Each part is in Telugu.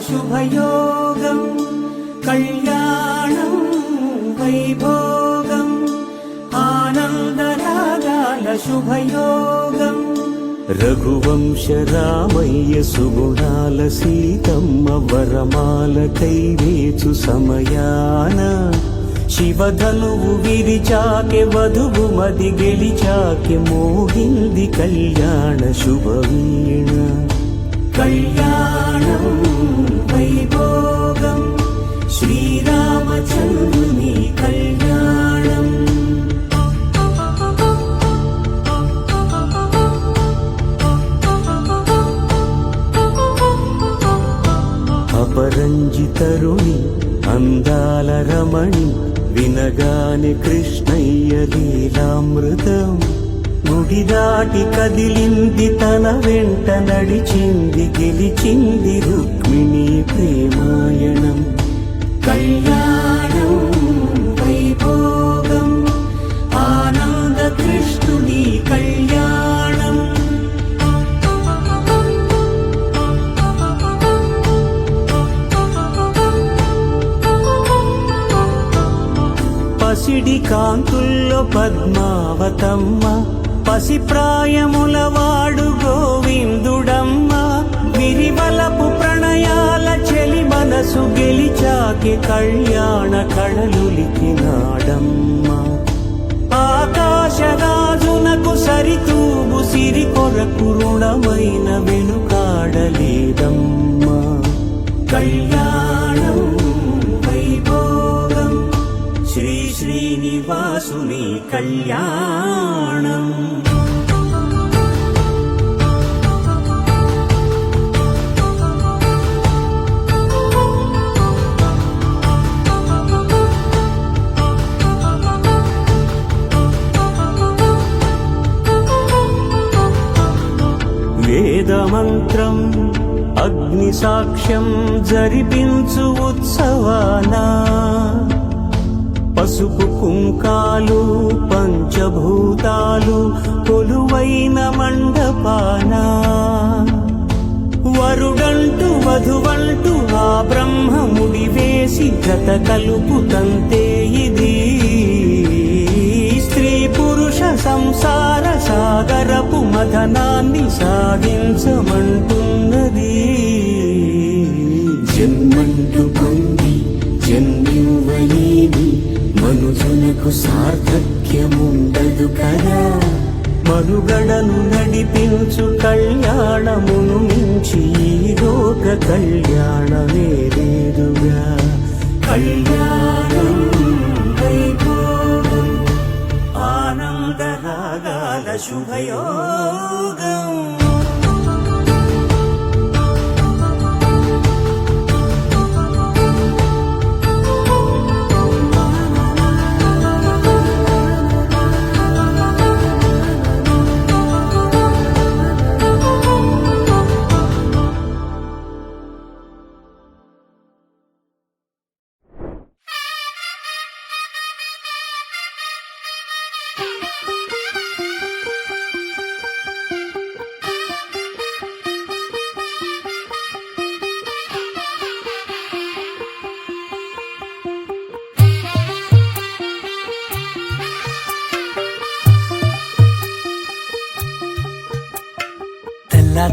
శుభయోగం కళ్యాణం వైభోగం ఆనందరాగాల శుభయోగం రఘువంశ రామయ్య సుగుణాల సీతమ్మ వరమాల కైవేచు సమయాన శివధనువు విరిచాకె వధువు మది గెలిచాకె మోగింది కళ్యాణ శుభవీణ కళ్యాణం వైభోగం శ్రీరామచంద్రుని కళ్యాణం అపరంజితరుణి అందాల రమణి వినగాని కృష్ణయ్య లీలామృతం గుడి దాటి కదిలింది తన వెంట నడిచింది గెలిచింది రుక్మిణి ప్రేమాయణం కళ్యాణం వైభోగం ఆనంద కృష్ణుని కళ్యాణం పసిడి కాంతుల్లో పద్మావతమ్మ పసిప్రాయముల వాడు గోవిందుడమ్మ విరివలపు ప్రణయాల చెలి మనసు గెలిచాకి కళ్యాణ కళలులికినాడమ్మ ఆకాశరాజునకు సరితూగు సిరి కొరకు రుణమైన వెనుకాడలేదమ్మ కళ్యాణం వైభోగం శ్రీ శ్రీనివాసుని కళ్యాణం వేదమంత్రం అగ్ని సాక్ష్యం జరిపించు ఉత్సవానా పసుపు కుంకాలు పంచభూతాలు కొలువైన మండపాన వరుడంటూ వధువంటూ ఆ బ్రహ్మముడి వేసి జత కలుపుతంతే ఇది స్త్రీ పురుష సంసార సాగరపు మదనాన్ని సాధించమంటున్నది జన్మంటూ పొంది జన్మివ్వలేని మనుజునకు సార్థక్యముండదు కదా మనుగడను నడిపించు కళ్యాణమును మించి ఈ లోక కళ్యాణమే లేదుగా కళ్యాణం వైభోగం ఆనందరాగాల శుభయోగం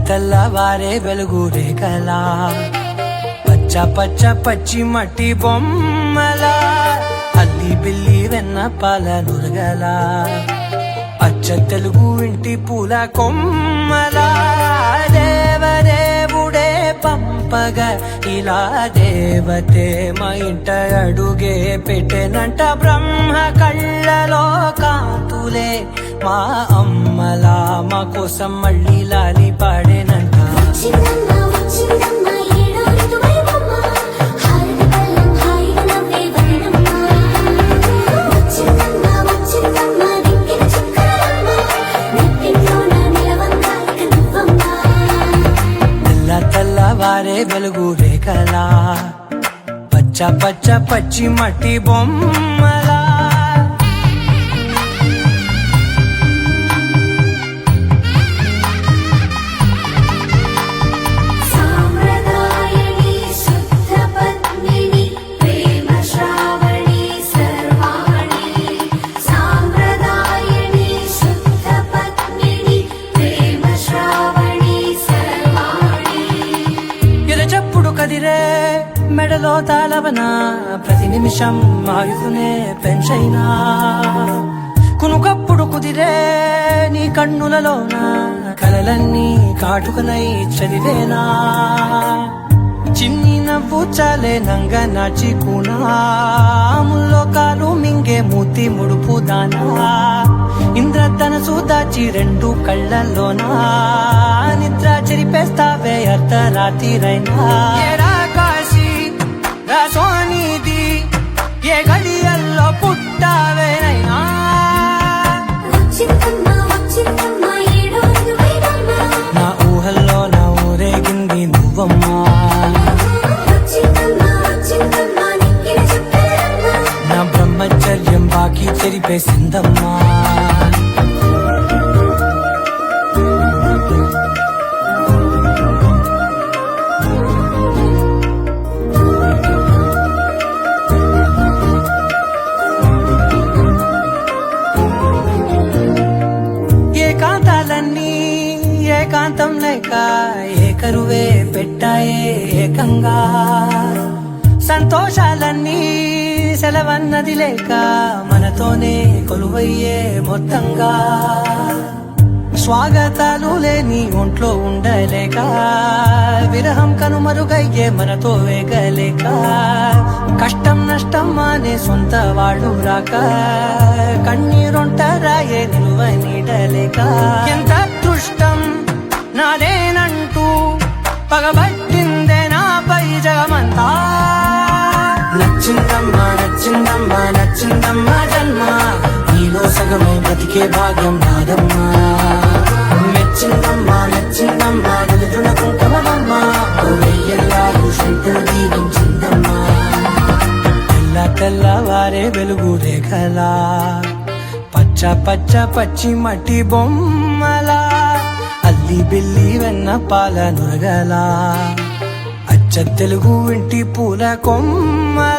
తెల్లవారే వెలుగు రేఖలా పచ్చ పచ్చ పచ్చి మట్టి బొమ్మలా అల్లి బిల్లి వెన్న పాల నురగలా అచ్చ తెలుగు ఇంటి పూల కొమ్మలా దేవదేవుడే పంపగా ఇలా దేవతే మా ఇంట అడుగే పెట్టెనంట బ్రహ్మ కళ్ళలో కాంతులే మా అమ్మలా మా కోసం మళ్ళీ లాలి పాడేనంట తెల్లవారే వెలుగు రేఖలా పచ్చ పచ్చ పచ్చి మట్టి బొమ్మలా తాళవనా ప్రతి నిమిషం ఆయుధునే పెంచైనా కునుకప్పుడు కుదిరే నీ కన్నులలోన కలలన్నీ కాటుకనై చదివేనా చిన్ని నవ్వు చాలే నంగ నాచి కూనాముల్లో కాలు మింగే మూతి ముడుపు దానా ఇంద్రధనసు దాచి రెండు కళ్ళల్లోనా నిద్ర చెరిపేస్తావే అర్ధరాత్రిరైనా ఏరా కాశీ రా సోనిది ఏ గడియల్లో పుట్టావేనైనా నా ఊహల్లో నా ఊరేగింది నువ్వమ్మా నా బ్రహ్మచర్యం బాకీ చెరిపేసిందమ్మా ఏకాంతాలన్నీ ఏకాంతం లేక ఏకరువే పెట్టాయే ఏకంగా సంతోషాలన్నీ సెలవన్నది లేక మనతోనే కొలువయ్యే మొత్తంగా స్వాగతాలు లేని ఒంట్లో ఉండలేక విరహం కనుమరుగయ్యే మనతో వేగలేక కష్టం నష్టం అనే సొంత వాళ్ళు రాక కన్నీరొంటరాయే నిలువ నీడలేక ఎంత అదృష్టం నాదేనంటూ పగబట్టిందే నాపై జగమంతా నచ్చిందమ్మా నచ్చిందమ్మా నచ్చిందమ్మా జన్మ నీలో సగమే బ్రతికే భాగ్యం నాదమ్మా మెచ్చిందమ్మా నచ్చిందమ్మా నిలుతున్న కుంకమమ్మా వెయ్యల్లాలు శంకరు దీవించిందమ్మా తెల్ల తెల్లవారే వెలుగు రేఖలా పచ్చ పచ్చ పచ్చి మట్టి బొమ్మలా అల్లి బిల్లి వెన్న పాల నురగలా అచ్చ తెలుగు ఇంటి పూల కొమ్మలా